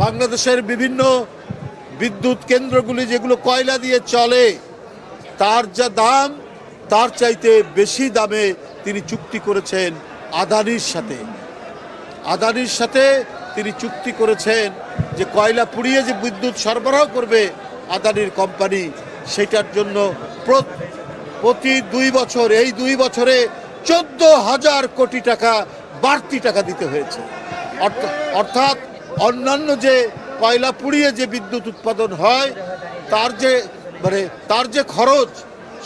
বাংলাদেশের বিভিন্ন বিদ্যুৎ কেন্দ্রগুলি যেগুলো কয়লা দিয়ে চলে তার যা দাম তার চাইতে বেশি দামে তিনি চুক্তি করেছেন আদানির সাথে তিনি চুক্তি করেছেন যে কয়লা পুড়িয়ে যে বিদ্যুৎ সরবরাহ করবে আদানির কোম্পানি, সেটার জন্য প্রতি 2 বছর এই 2 বছরে 14,000 কোটি টাকা বাড়তি টাকা দিতে হয়েছে। অর্থাৎ অন্যান্য যে কয়লা পুড়িয়ে যে বিদ্যুৎ উৎপাদন হয় তার যে খরচ,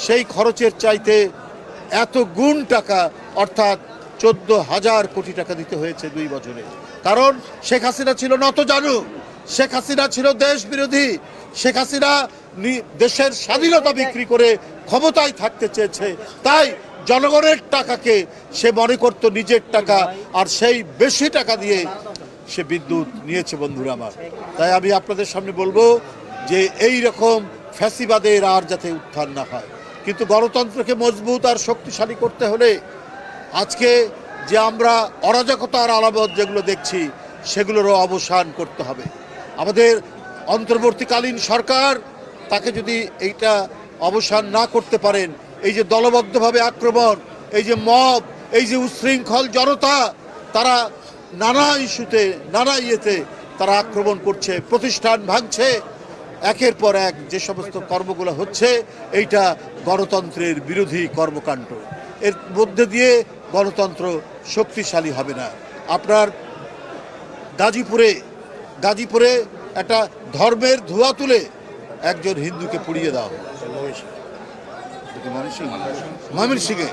সেই খরচের চাইতে এত গুণ টাকা অর্থাৎ 14,000 কোটি টাকা দিতে হয়েছে 2 বছরে। কারণ শেখ হাসিনা ছিল নতজানু, শেখ হাসিনা ছিল দেশ বিরোধী, শেখ হাসিনা দেশের স্বাধীনতা বিক্রি করে ক্ষমতায় থাকতে চেয়েছে। তাই জনগণের টাকাকে সে মনে করত নিজের টাকা, আর সেই বেশি টাকা দিয়ে সে বিদ্যুৎ নিয়েছে। বন্ধুরা আমার, তাই আমি আপনাদের সামনে বলবো যে এই রকম ফ্যাসিবাদের আর যাতে উত্থান না হয়। কিন্তু গণতন্ত্রকে মজবুত আর শক্তিশালী করতে হলে আজকে যে আমরা অরাজকতার আলামত যেগুলো দেখছি সেগুলোরও অবসান করতে হবে। আমাদের অন্তর্বর্তীকালীন সরকার তাকে যদি এইটা অবসান না করতে পারেন, এই যে দলবদ্ধভাবে আক্রমণ, এই যে মব, এই যে উচ্ছৃঙ্খল জনতা, তারা নানা ইস্যুতে নানা ইয়েতে তারা আক্রমণ করছে, প্রতিষ্ঠান ভাঙছে, একের পর এক যে সমস্ত কর্মগুলো হচ্ছে এইটা গণতন্ত্রের বিরোধী কর্মকাণ্ড। এর মধ্যে দিয়ে গণতন্ত্র শক্তিশালী হবে না। আপনার গাজীপুরে একটা ধর্মের ধোঁয়া তুলে একজন হিন্দুকে পুড়িয়ে দেওয়া হলো, ময়মনসিংহে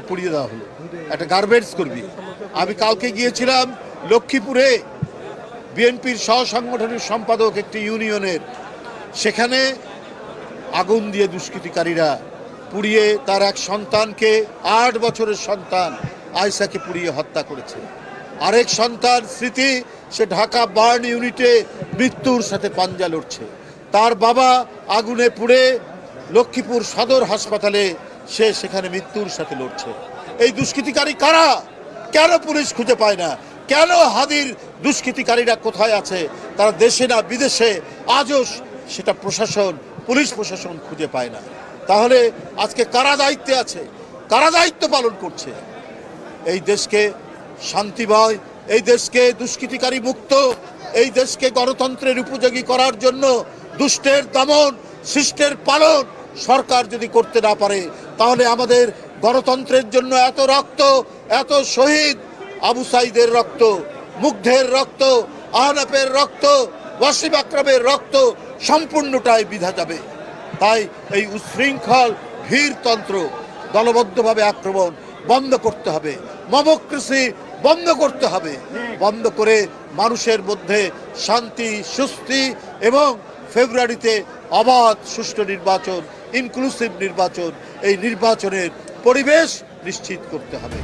পুড়িয়ে দেওয়া হলো, একটা গার্মেন্টস কর্মী। আমি কালকে গিয়েছিলাম লক্ষ্মীপুরে, বিএনপির সহসাংগঠনিক সম্পাদক একটি ইউনিয়নের, সেখানে আগুন দিয়ে দুষ্কৃতিকারীরা পুড়িয়ে তার এক সন্তানকে, 8 বছরের সন্তান আয়সাকে পুড়িয়ে হত্যা করেছে। আরেক সন্তান স্মৃতি, সে ঢাকা বার্ন ইউনিটে মৃত্যুর সাথে পাঞ্জা লড়ছে। তার বাবা আগুনে পুড়ে লক্ষ্মীপুর সদর হাসপাতালে, সে সেখানে মৃত্যুর সাথে লড়ছে। এই দুষ্কৃতিকারী কারা? কেন পুলিশ খুঁজে পায় না? কেন হাদির দুষ্কৃতিকারীরা কোথায় আছে? তারা দেশে না বিদেশে, আজও সেটা পুলিশ প্রশাসন খুঁজে পায় না। তাহলে আজকে কারা দায়িত্বে আছে? কারা দায়িত্ব পালন করছে? এই দেশকে শান্তিময়, এই দেশকে দুষ্কৃতিকারী মুক্ত, এই দেশকে গণতন্ত্রের উপযোগী করার জন্য দুষ্টের দমন, শিষ্টের পালন সরকার যদি করতে না পারে, তাহলে আমাদের গণতন্ত্রের জন্য এত রক্ত, এত শহীদ, আবু সাইদের রক্ত, মুগ্ধের রক্ত, আহনাফের রক্ত, ওয়াসিম আকরামের রক্ত সম্পূর্ণটাই বিধা যাবে। তাই এই উচ্ছৃঙ্খল ভীরতন্ত্র, দলবদ্ধভাবে আক্রমণ বন্ধ করতে হবে, মবক্রেসি বন্ধ করতে হবে, বন্ধ করে মানুষের মধ্যে শান্তি, সুস্থি এবং ফেব্রুয়ারিতে অবাধ সুষ্ঠু নির্বাচন, ইনক্লুসিভ নির্বাচন, এই নির্বাচনের পরিবেশ নিশ্চিত করতে হবে।